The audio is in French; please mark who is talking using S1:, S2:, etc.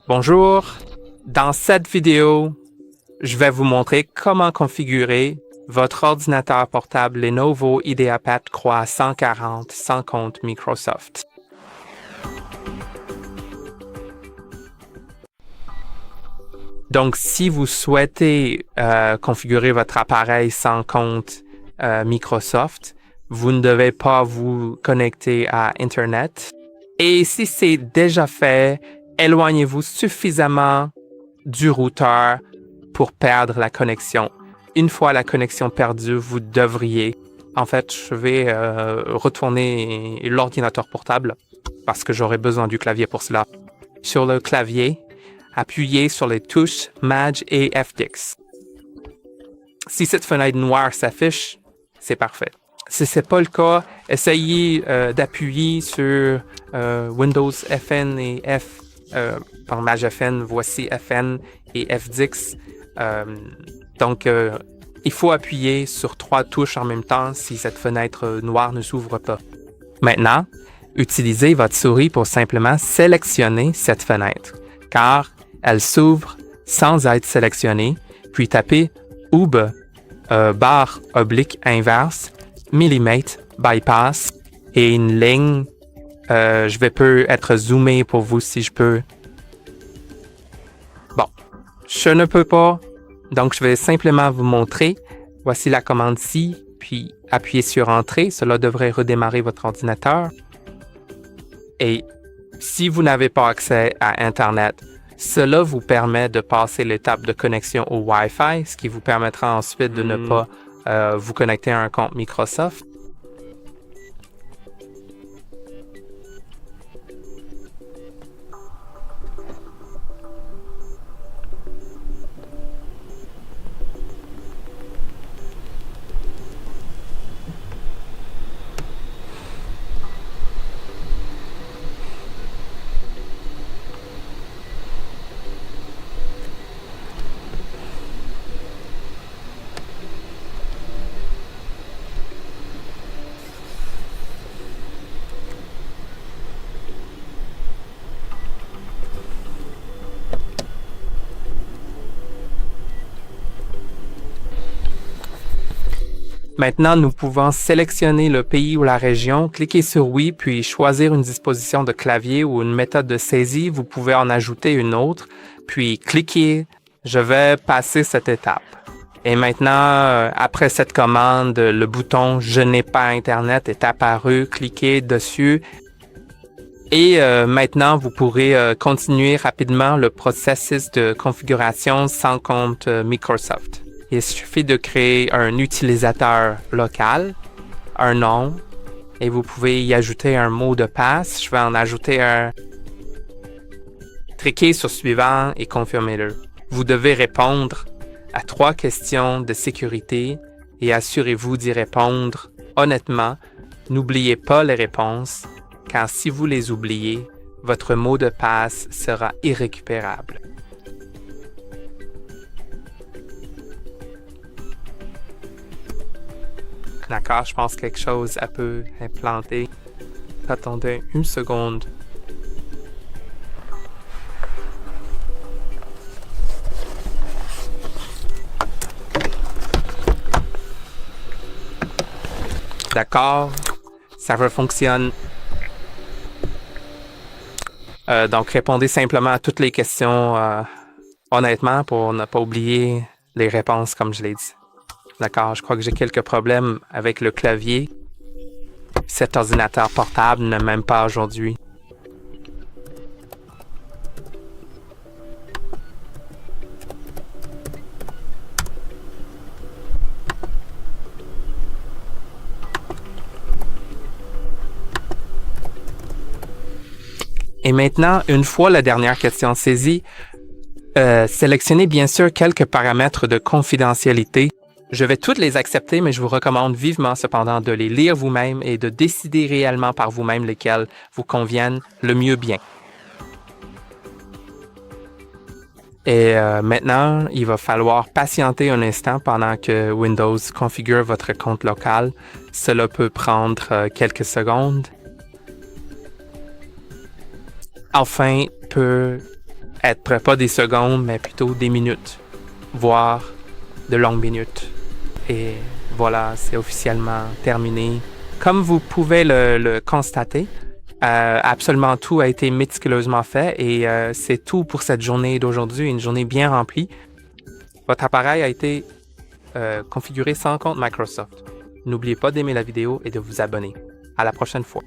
S1: Bonjour, dans cette vidéo, je vais vous montrer comment configurer votre ordinateur portable Lenovo IdeaPad Croi 140 sans compte Microsoft. Donc, si vous souhaitez configurer votre appareil sans compte Microsoft, vous ne devez pas vous connecter à Internet. Et si c'est déjà fait, éloignez-vous suffisamment du routeur pour perdre la connexion. Une fois la connexion perdue, vous devriez... En fait, je vais retourner l'ordinateur portable parce que j'aurai besoin du clavier pour cela. Sur le clavier, appuyez sur les touches Maj et FDix. Si cette fenêtre noire s'affiche, c'est parfait. Si ce n'est pas le cas, essayez d'appuyer sur Windows FN et par Maj FN, voici FN et FDix. Donc, il faut appuyer sur 3 touches en même temps si cette fenêtre noire ne s'ouvre pas. Maintenant, utilisez votre souris pour simplement sélectionner cette fenêtre, car elle s'ouvre sans être sélectionnée, puis tapez OUB, barre oblique inverse, millimètre, bypass, et une ligne. Je vais être zoomé pour vous si je peux. Bon, je ne peux pas, donc je vais simplement vous montrer. Voici la commande C, puis appuyez sur Entrée. Cela devrait redémarrer votre ordinateur. Et si vous n'avez pas accès à Internet, cela vous permet de passer l'étape de connexion au Wi-Fi, ce qui vous permettra ensuite de ne pas vous connecter à un compte Microsoft. Maintenant, nous pouvons sélectionner le pays ou la région, cliquer sur Oui, puis choisir une disposition de clavier ou une méthode de saisie. Vous pouvez en ajouter une autre, puis cliquer. Je vais passer cette étape. Et maintenant, après cette commande, le bouton « Je n'ai pas Internet » est apparu. Cliquez dessus. Et maintenant, vous pourrez continuer rapidement le processus de configuration sans compte Microsoft. Il suffit de créer un utilisateur local, un nom, et vous pouvez y ajouter un mot de passe. Je vais en ajouter un. Cliquez sur Suivant et confirmez-le. Vous devez répondre à 3 questions de sécurité et assurez-vous d'y répondre honnêtement. N'oubliez pas les réponses, car si vous les oubliez, votre mot de passe sera irrécupérable. D'accord, je pense que quelque chose a pu implanter. Attendez une seconde. D'accord, ça fonctionne. Donc, répondez simplement à toutes les questions honnêtement pour ne pas oublier les réponses comme je l'ai dit. D'accord, je crois que j'ai quelques problèmes avec le clavier. Cet ordinateur portable ne m'aime pas aujourd'hui. Et maintenant, une fois la dernière question saisie, sélectionnez bien sûr quelques paramètres de confidentialité. Je vais toutes les accepter, mais je vous recommande vivement cependant de les lire vous-même et de décider réellement par vous-même lesquels vous conviennent le mieux bien. Et maintenant, il va falloir patienter un instant pendant que Windows configure votre compte local. Cela peut prendre quelques secondes. Enfin, peut être pas des secondes, mais plutôt des minutes, voire de longues minutes. Et voilà, c'est officiellement terminé. Comme vous pouvez le constater, absolument tout a été méticuleusement fait et c'est tout pour cette journée d'aujourd'hui, une journée bien remplie. Votre appareil a été configuré sans compte Microsoft. N'oubliez pas d'aimer la vidéo et de vous abonner. À la prochaine fois.